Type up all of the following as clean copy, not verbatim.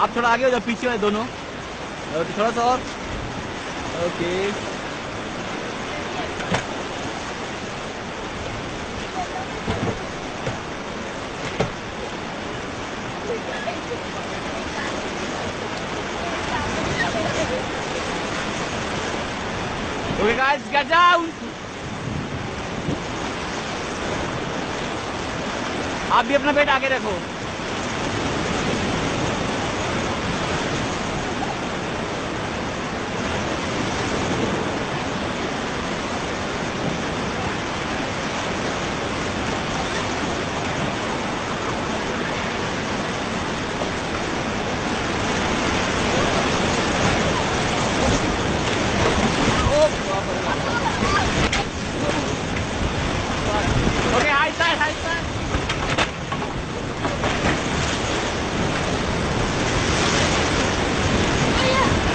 आप थोड़ा आगे हो जाओ, पीछे वाले दोनों। ओके, थोड़ा सा और। Okay, okay guys, get down. आप भी अपना पेट आगे रखो। Okay, high side, high side.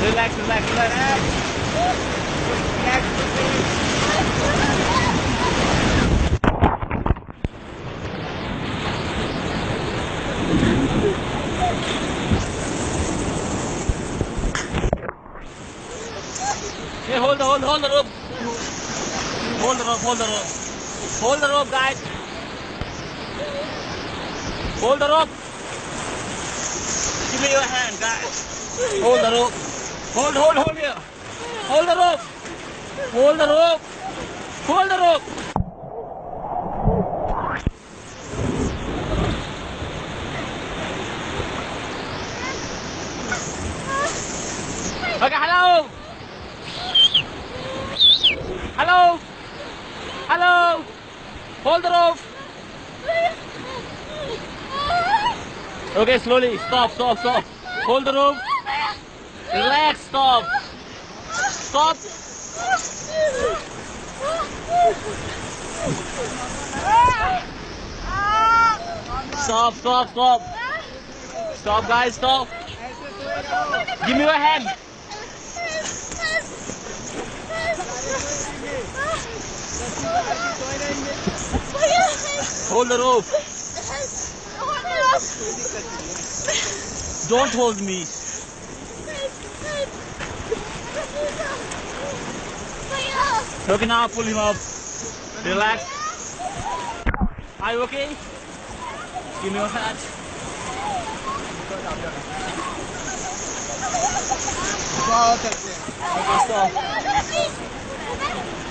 Relax, relax, relax. Hey, hold the rope. Hold the rope, hold the rope. Hold the rope, guys. Hold the rope. Give me your hand, guys. Hold the rope. Hold here. Hold the rope. Hold the rope. Hold the rope. Okay, hello. Hello. Hello. Hold the rope. Okay, slowly. Stop, stop, stop. Hold the rope. Relax, stop. Stop. Stop, stop, stop. Stop, guys, stop. Give me your hand. Hold the rope. Don't hold me. Okay, now pull him up. Relax. Are you okay? Give me your hand. Okay,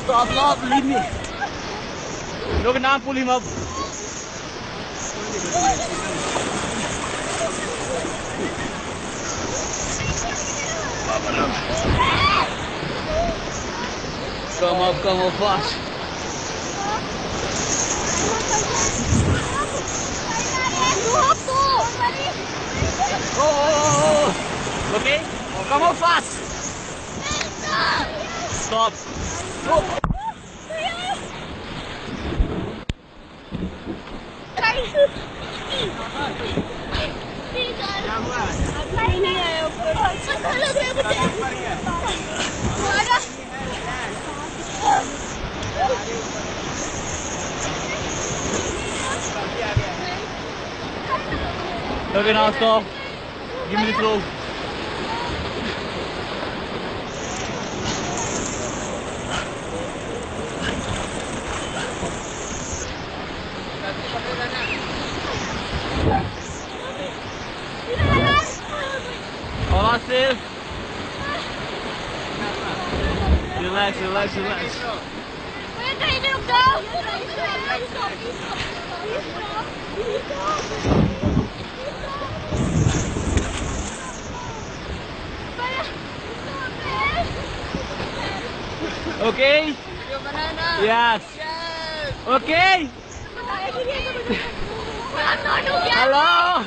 stop. Stop, leave me. Okay, now pull him up. Come up fast. Oh. Okay, come up fast. Stop. Oh. Okay, now stop. Give me the rope. Hold still. Relax, relax, relax. Okay? Yes. Okay? Hello?